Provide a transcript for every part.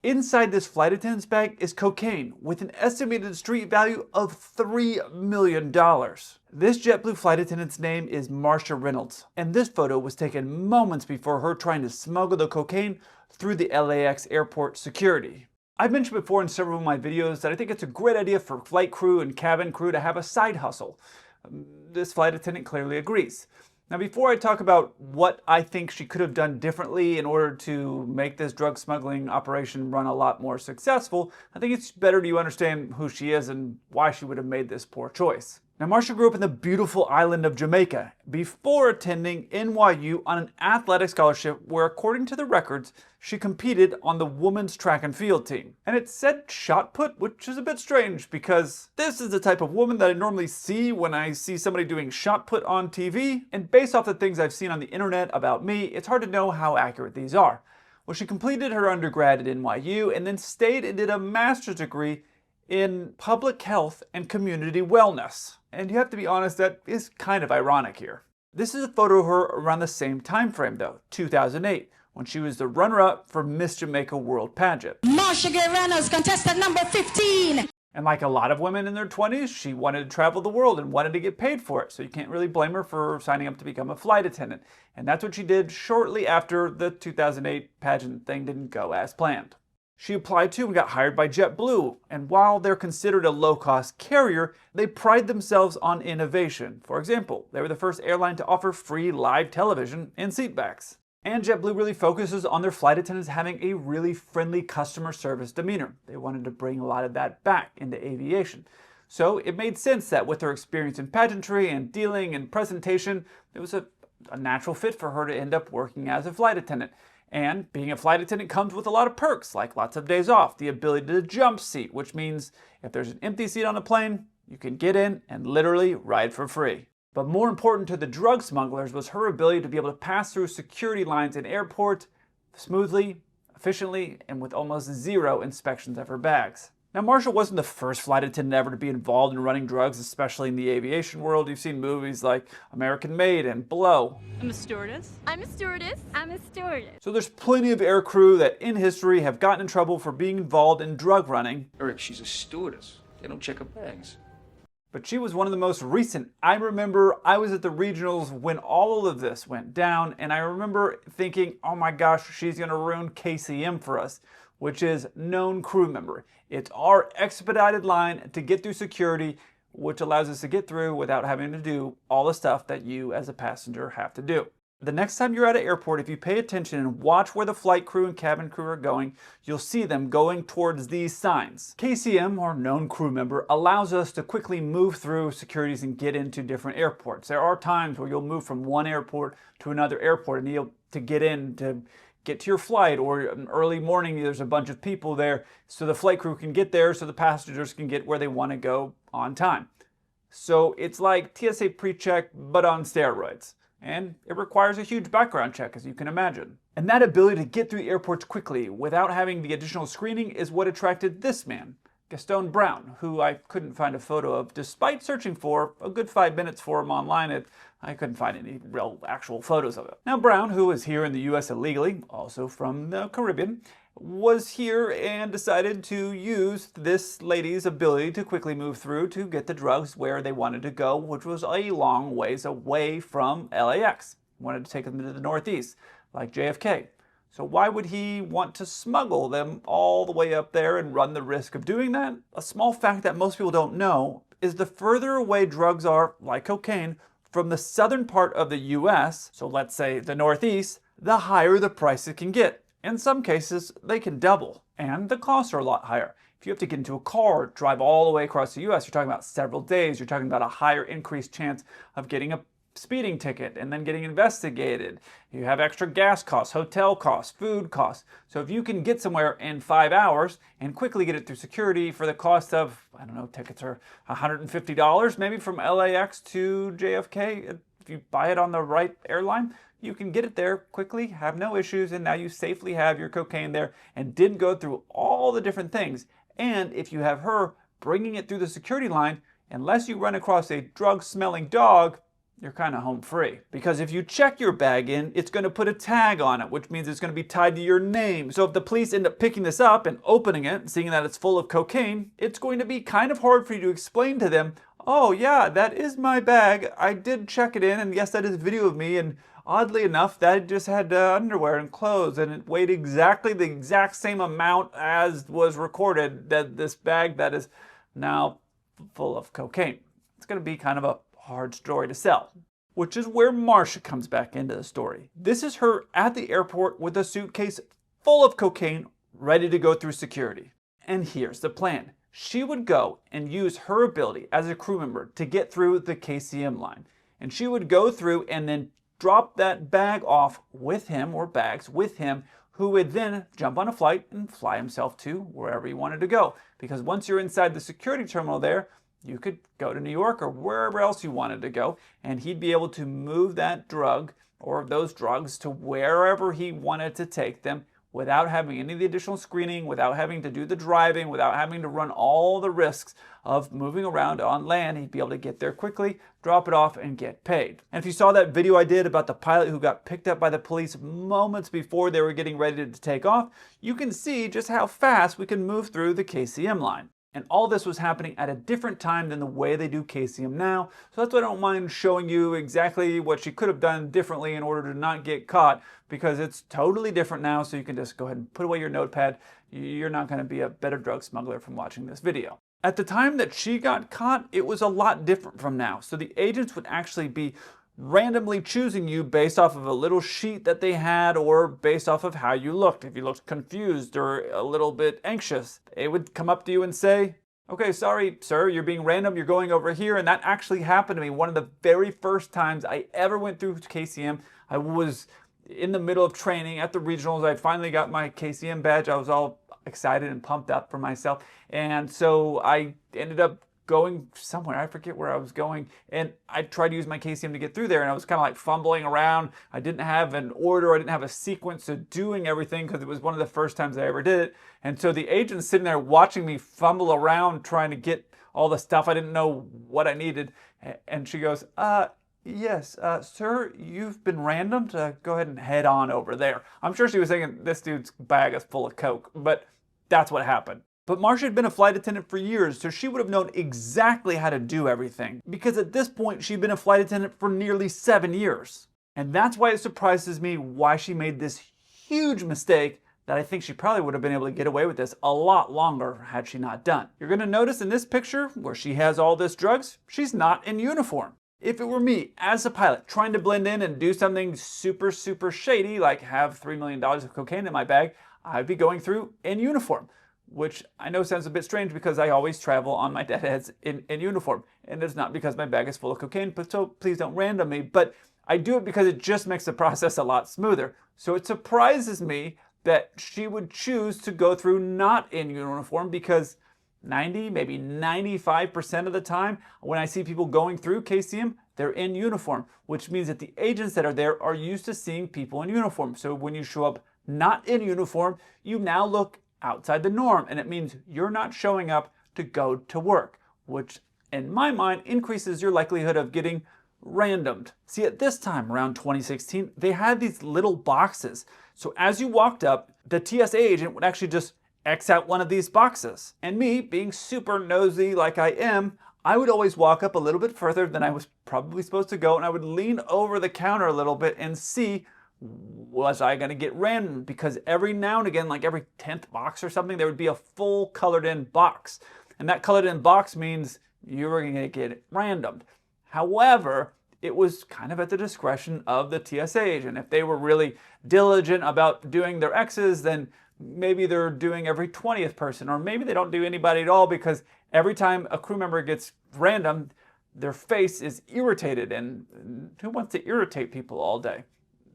Inside this flight attendant's bag is cocaine with an estimated street value of $3 million. This JetBlue flight attendant's name is Marsha Reynolds, and this photo was taken moments before her trying to smuggle the cocaine through the LAX airport security. I've mentioned before in several of my videos that I think it's a great idea for flight crew and cabin crew to have a side hustle. This flight attendant clearly agrees. Now, before I talk about what I think she could have done differently in order to make this drug smuggling operation run a lot more successful, I think it's better you understand who she is and why she would have made this poor choice. Now, Marsha grew up in the beautiful island of Jamaica before attending NYU on an athletic scholarship where, according to the records, she competed on the women's track and field team. And it said shot put, which is a bit strange because this is the type of woman that I normally see when I see somebody doing shot put on TV. And based off the things I've seen on the internet about me, it's hard to know how accurate these are. Well, she completed her undergrad at NYU and then stayed and did a master's degree in public health and community wellness. And you have to be honest, that is kind of ironic here. This is a photo of her around the same time frame though, 2008, when she was the runner-up for Miss Jamaica World Pageant. Marsha Reynolds, contestant number 15. And like a lot of women in their 20s, she wanted to travel the world and wanted to get paid for it. So you can't really blame her for signing up to become a flight attendant. And that's what she did shortly after the 2008 pageant thing didn't go as planned. She applied to and got hired by JetBlue, and while they're considered a low-cost carrier, they pride themselves on innovation. For example, they were the first airline to offer free live television and seatbacks. And JetBlue really focuses on their flight attendants having a really friendly customer service demeanor. They wanted to bring a lot of that back into aviation. So it made sense that with her experience in pageantry and dealing and presentation, it was a natural fit for her to end up working as a flight attendant. And being a flight attendant comes with a lot of perks, like lots of days off, the ability to jump seat, which means if there's an empty seat on a plane, you can get in and literally ride for free. But more important to the drug smugglers was her ability to be able to pass through security lines in airports smoothly, efficiently, and with almost zero inspections of her bags. Now, Marsha wasn't the first flight attendant ever to be involved in running drugs, especially in the aviation world. You've seen movies like American Made and Blow. I'm a stewardess. I'm a stewardess. I'm a stewardess. So there's plenty of air crew that in history have gotten in trouble for being involved in drug running. Eric, she's a stewardess. They don't check her bags. But she was one of the most recent. I remember I was at the regionals when all of this went down, and I remember thinking, oh my gosh, she's gonna ruin KCM for us, which is known crew member. It's our expedited line to get through security, which allows us to get through without having to do all the stuff that you as a passenger have to do. The next time you're at an airport, if you pay attention and watch where the flight crew and cabin crew are going, you'll see them going towards these signs. KCM, or known crew member, allows us to quickly move through securities and get into different airports. There are times where you'll move from one airport to another airport and you'll to get in to get to your flight, or an early morning there's a bunch of people there so the flight crew can get there so the passengers can get where they want to go on time. So it's like TSA pre-check but on steroids. And it requires a huge background check, as you can imagine. And that ability to get through airports quickly without having the additional screening is what attracted this man, Gaston Brown, who I couldn't find a photo of despite searching for a good 5 minutes for him online. I couldn't find any real actual photos of it. Now Brown, who is here in the US illegally, also from the Caribbean, was here and decided to use this lady's ability to quickly move through to get the drugs where they wanted to go, which was a long ways away from LAX. Wanted to take them to the Northeast, like JFK. So why would he want to smuggle them all the way up there and run the risk of doing that? A small fact that most people don't know is the further away drugs are, like cocaine, from the southern part of the US, so let's say the Northeast, the higher the price it can get. In some cases, they can double, and the costs are a lot higher. If you have to get into a car, drive all the way across the US, you're talking about several days. You're talking about a higher increased chance of getting a speeding ticket and then getting investigated. You have extra gas costs, hotel costs, food costs. So if you can get somewhere in 5 hours and quickly get it through security for the cost of, I don't know, tickets are $150 maybe from LAX to JFK, if you buy it on the right airline, you can get it there quickly, have no issues, and now you safely have your cocaine there and didn't go through all the different things. And if you have her bringing it through the security line, unless you run across a drug-smelling dog, you're kind of home free. Because if you check your bag in, it's going to put a tag on it, which means it's going to be tied to your name. So if the police end up picking this up and opening it and seeing that it's full of cocaine, it's going to be kind of hard for you to explain to them, oh yeah, that is my bag. I did check it in, and yes, that is a video of me, and oddly enough, that just had underwear and clothes, and it weighed exactly the exact same amount as was recorded, that this bag that is now full of cocaine. It's going to be kind of a hard story to sell. Which is where Marcia comes back into the story. This is her at the airport with a suitcase full of cocaine ready to go through security. And here's the plan. She would go and use her ability as a crew member to get through the KCM line. And she would go through and then drop that bag off with him, or bags with him, who would then jump on a flight and fly himself to wherever he wanted to go. Because once you're inside the security terminal there, you could go to New York or wherever else you wanted to go, and he'd be able to move that drug or those drugs to wherever he wanted to take them without having any of the additional screening, without having to do the driving, without having to run all the risks of moving around on land. He'd be able to get there quickly, drop it off, and get paid. And if you saw that video I did about the pilot who got picked up by the police moments before they were getting ready to take off, you can see just how fast we can move through the KCM line. And all this was happening at a different time than the way they do KCM now. So that's why I don't mind showing you exactly what she could have done differently in order to not get caught, because it's totally different now. So you can just go ahead and put away your notepad. You're not going to be a better drug smuggler from watching this video. At the time that she got caught, it was a lot different from now. So the agents would actually be randomly choosing you based off of a little sheet that they had, or based off of how you looked. If you looked confused or a little bit anxious, they would come up to you and say, okay, sorry, sir, you're being random, you're going over here. And that actually happened to me one of the very first times I ever went through KCM. I was in the middle of training at the regionals. I finally got my KCM badge. I was all excited and pumped up for myself. And so I ended up going somewhere, I forget where I was going, and I tried to use my KCM to get through there, and I was kind of like fumbling around. I didn't have an order, I didn't have a sequence of doing everything, because it was one of the first times I ever did it. And so the agent's sitting there watching me fumble around trying to get all the stuff. I didn't know what I needed, and she goes, yes, sir, you've been randomed. Go ahead and head on over there. I'm sure she was thinking this dude's bag is full of coke, but that's what happened. But Marcia had been a flight attendant for years, so she would have known exactly how to do everything. Because at this point, she'd been a flight attendant for nearly 7 years. And that's why it surprises me why she made this huge mistake that I think she probably would have been able to get away with this a lot longer had she not done. You're going to notice in this picture where she has all this drugs, she's not in uniform. If it were me as a pilot trying to blend in and do something super, super shady, like have $3 million of cocaine in my bag, I'd be going through in uniform. Which I know sounds a bit strange because I always travel on my deadheads in uniform. And it's not because my bag is full of cocaine, but so please don't random me. But I do it because it just makes the process a lot smoother. So it surprises me that she would choose to go through not in uniform, because 90, maybe 95% of the time when I see people going through KCM, they're in uniform, which means that the agents that are there are used to seeing people in uniform. So when you show up not in uniform, you now look outside the norm, and it means you're not showing up to go to work, which in my mind increases your likelihood of getting randomed. See, at this time around 2016, they had these little boxes. So as you walked up, the TSA agent would actually just X out one of these boxes. And me, being super nosy like I am, I would always walk up a little bit further than I was probably supposed to go, and I would lean over the counter a little bit and see, was I going to get random? Because every now and again, like every 10th box or something, there would be a full colored in box. And that colored in box means you were going to get randomed. However, it was kind of at the discretion of the TSA agent. If they were really diligent about doing their X's, then maybe they're doing every 20th person, or maybe they don't do anybody at all, because every time a crew member gets random, their face is irritated, and who wants to irritate people all day?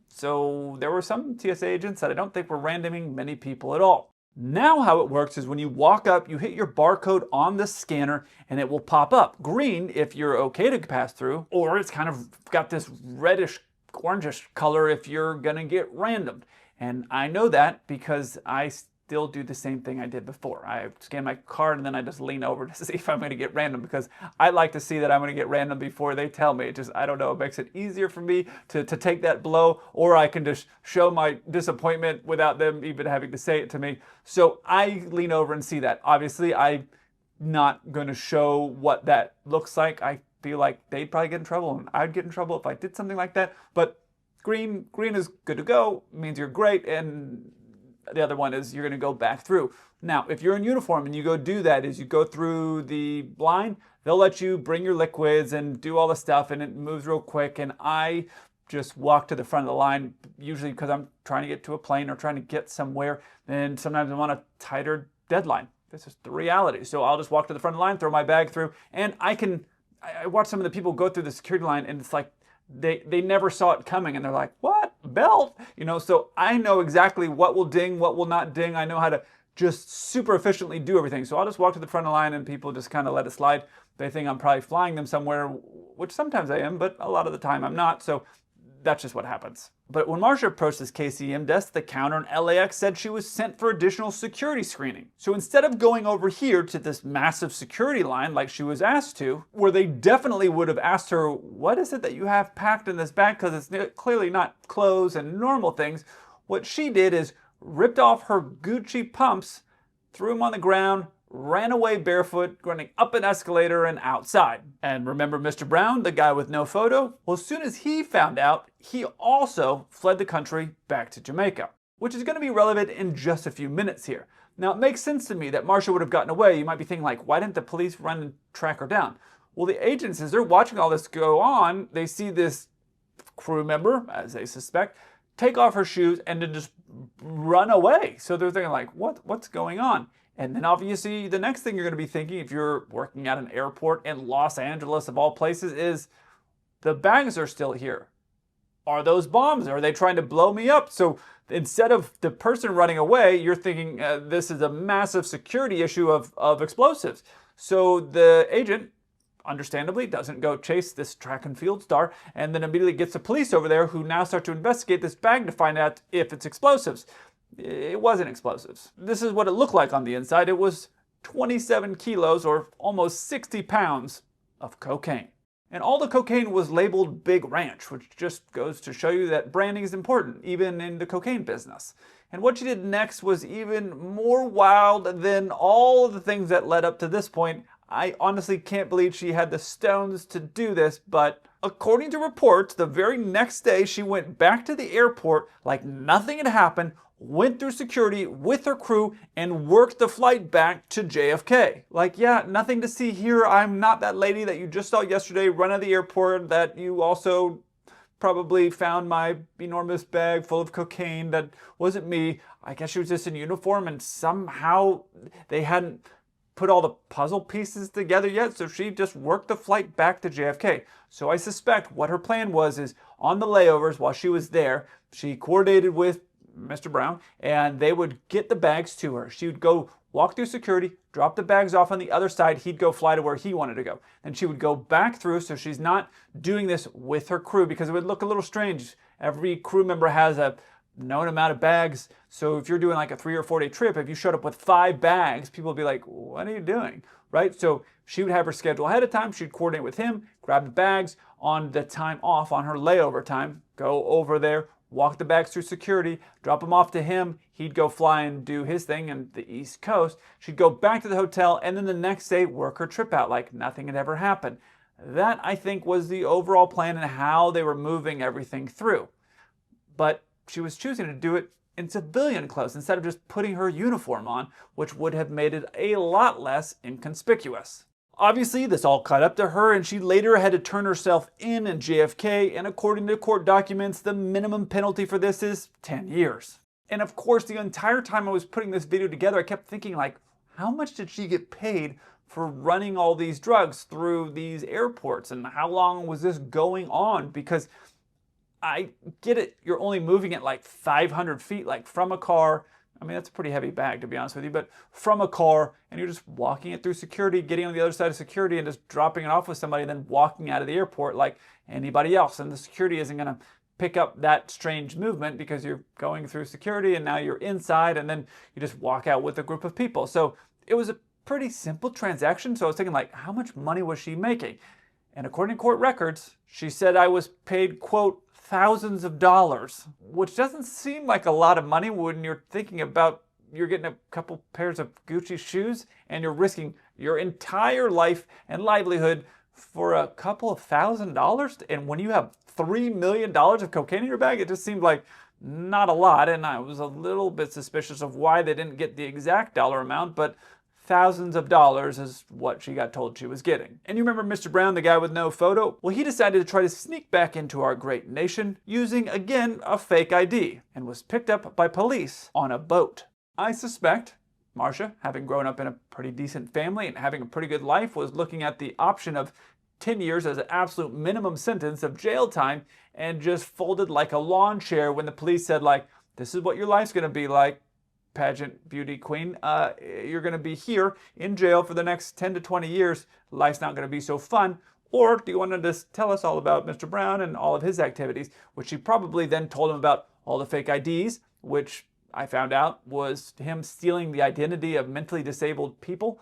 So there were some TSA agents that I don't think were randoming many people at all. Now how it works is when you walk up, you hit your barcode on the scanner and it will pop up. Green if you're okay to pass through, or it's kind of got this reddish, orangish color if you're gonna get randomed. And I know that because I still do the same thing I did before. I scan my card and then I just lean over to see if I'm going to get random, because I like to see that I'm going to get random before they tell me. It just, I don't know, it makes it easier for me to take that blow, or I can just show my disappointment without them even having to say it to me. So I lean over and see that. Obviously, I'm not going to show what that looks like. I feel like they'd probably get in trouble and I'd get in trouble if I did something like that. But green is good to go, means you're great, and the other one is you're going to go back through. Now, if you're in uniform and you go do that, is you go through the line, they'll let you bring your liquids and do all the stuff, and it moves real quick. And I just walk to the front of the line, usually because I'm trying to get to a plane or trying to get somewhere, and sometimes I'm on a tighter deadline. This is the reality. So I'll just walk to the front of the line, throw my bag through, and I watch some of the people go through the security line, and it's like, they never saw it coming, and they're like, what? Belt? You know, so I know exactly what will ding, what will not ding. I know how to just super efficiently do everything. So I'll just walk to the front of the line and people just kind of let it slide. They think I'm probably flying them somewhere, which sometimes I am, but a lot of the time I'm not. So that's just what happens. But when Marsha approached this KCM desk, the counter in LAX said she was sent for additional security screening. So instead of going over here to this massive security line like she was asked to, where they definitely would have asked her, what is it that you have packed in this bag? Because it's clearly not clothes and normal things. What she did is ripped off her Gucci pumps, threw them on the ground, ran away barefoot, running up an escalator and outside. And remember Mr. Brown, the guy with no photo? Well, as soon as he found out, he also fled the country back to Jamaica, which is going to be relevant in just a few minutes here. Now, it makes sense to me that Marsha would have gotten away. You might be thinking, like, why didn't the police run and track her down? Well, the agents, as they're watching all this go on, they see this crew member, as they suspect, take off her shoes and then just run away. So they're thinking, like, what's going on? And then obviously the next thing you're going to be thinking if you're working at an airport in Los Angeles of all places is, the bags are still here. Are those bombs? Are they trying to blow me up? So instead of the person running away, you're thinking this is a massive security issue of explosives. So the agent, understandably, doesn't go chase this track and field star, and then immediately gets the police over there, who now start to investigate this bag to find out if it's explosives. It wasn't explosives. This is what it looked like on the inside. It was 27 kilos, or almost 60 pounds, of cocaine. And all the cocaine was labeled Big Ranch, which just goes to show you that branding is important, even in the cocaine business. And what she did next was even more wild than all of the things that led up to this point. I honestly can't believe she had the stones to do this, but according to reports, the very next day she went back to the airport like nothing had happened, went through security with her crew, and worked the flight back to JFK. Like, yeah, nothing to see here. I'm not that lady that you just saw yesterday run out of the airport, that you also probably found my enormous bag full of cocaine. That wasn't me. I guess she was just in uniform, and somehow they hadn't put all the puzzle pieces together yet, so she just worked the flight back to JFK. So I suspect what her plan was is, on the layovers while she was there, she coordinated with Mr. Brown, and they would get the bags to her. She would go walk through security, drop the bags off on the other side, he'd go fly to where he wanted to go. And she would go back through, so she's not doing this with her crew, because it would look a little strange. Every crew member has a known amount of bags, so if you're doing like a 3 or 4 day trip, if you showed up with 5 bags, people would be like, what are you doing? Right? So she would have her schedule ahead of time, she'd coordinate with him, grab the bags on the time off, on her layover time, go over there, walk the bags through security, drop them off to him, he'd go fly and do his thing on the East Coast. She'd go back to the hotel, and then the next day work her trip out like nothing had ever happened. That, I think, was the overall plan and how they were moving everything through. But she was choosing to do it in civilian clothes instead of just putting her uniform on, which would have made it a lot less inconspicuous. Obviously, this all caught up to her, and she later had to turn herself in JFK, and according to court documents, the minimum penalty for this is 10 years. And of course, the entire time I was putting this video together, I kept thinking, like, how much did she get paid for running all these drugs through these airports, and how long was this going on? Because I get it, you're only moving it like 500 feet, like from a car. I mean, that's a pretty heavy bag, to be honest with you, but from a car, and you're just walking it through security, getting on the other side of security, and just dropping it off with somebody, and then walking out of the airport like anybody else. And the security isn't going to pick up that strange movement because you're going through security and now you're inside and then you just walk out with a group of people. So it was a pretty simple transaction. So I was thinking, like, how much money was she making? And according to court records, she said I was paid, quote, thousands of dollars, which doesn't seem like a lot of money when you're thinking about you're getting a couple pairs of Gucci shoes and you're risking your entire life and livelihood for a couple of $1,000. And when you have $3 million of cocaine in your bag, it just seemed like not a lot. And I was a little bit suspicious of why they didn't get the exact dollar amount, but thousands of dollars is what she got told she was getting. And you remember Mr. Brown, the guy with no photo? Well, he decided to try to sneak back into our great nation using, again, a fake ID, and was picked up by police on a boat. I suspect Marcia, having grown up in a pretty decent family and having a pretty good life, was looking at the option of 10 years as an absolute minimum sentence of jail time and just folded like a lawn chair when the police said, like, this is what your life's gonna be like, pageant beauty queen. You're gonna be here in jail for the next 10 to 20 years. Life's not gonna be so fun. Or do you want to just tell us all about Mr. Brown and all of his activities? Which she probably then told him about all the fake IDs, which I found out was him stealing the identity of mentally disabled people.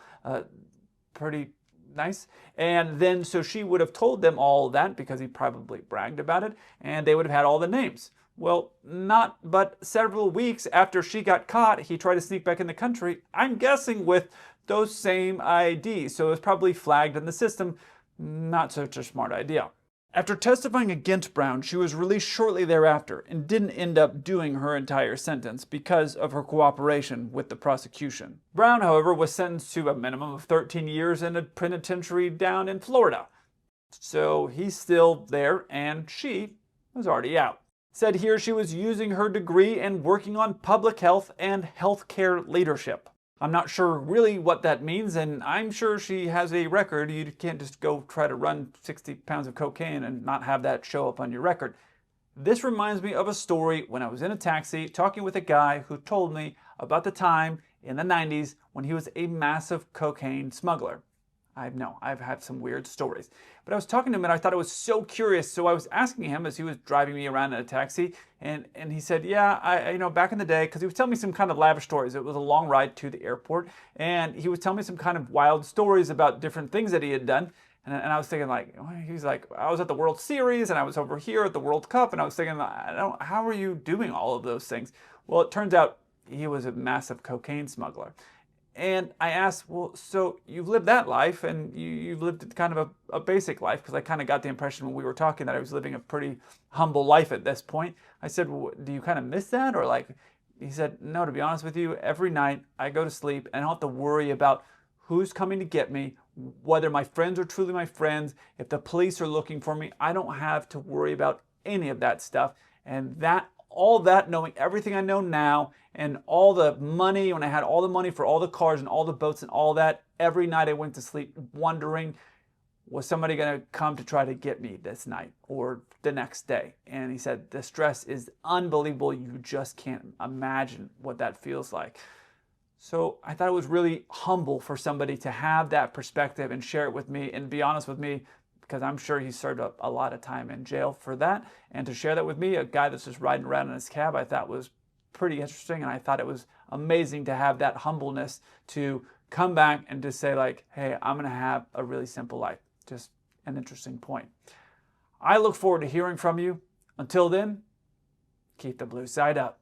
Pretty nice. And then so she would have told them all that because he probably bragged about it, and they would have had all the names. Well, not but several weeks after she got caught, he tried to sneak back in the country, I'm guessing with those same IDs. So it was probably flagged in the system. Not such a smart idea. After testifying against Brown, she was released shortly thereafter and didn't end up doing her entire sentence because of her cooperation with the prosecution. Brown, however, was sentenced to a minimum of 13 years in a penitentiary down in Florida. So he's still there and she was already out. Said here she was using her degree and working on public health and healthcare leadership. I'm not sure really what that means, and I'm sure she has a record. You can't just go try to run 60 pounds of cocaine and not have that show up on your record. This reminds me of a story when I was in a taxi talking with a guy who told me about the time in the 90s when he was a massive cocaine smuggler. I know, I've had some weird stories. But I was talking to him and I thought it was so curious. So I was asking him as he was driving me around in a taxi, and he said, yeah, I back in the day, because he was telling me some kind of lavish stories. It was a long ride to the airport, and he was telling me some kind of wild stories about different things that he had done. And I was thinking, like, he's like, I was at the World Series and I was over here at the World Cup, and I was thinking, how are you doing all of those things? Well, it turns out he was a massive cocaine smuggler. And I asked, well, so you've lived that life and you've lived kind of a basic life, because I kind of got the impression when we were talking that I was living a pretty humble life at this point. I said, well, do you kind of miss that? Or like, he said, no, to be honest with you, every night I go to sleep and I don't have to worry about who's coming to get me, whether my friends are truly my friends, if the police are looking for me. I don't have to worry about any of that stuff. And all that, knowing everything I know now, and all the money, when I had all the money for all the cars and all the boats and all that, every night I went to sleep wondering, was somebody going to come to try to get me this night or the next day? And he said, the stress is unbelievable. You just can't imagine what that feels like. So I thought it was really humble for somebody to have that perspective and share it with me and be honest with me, because I'm sure he served a lot of time in jail for that. And to share that with me, a guy that's just riding around in his cab, I thought was pretty interesting. And I thought it was amazing to have that humbleness to come back and just say, like, hey, I'm going to have a really simple life. Just an interesting point. I look forward to hearing from you. Until then, keep the blue side up.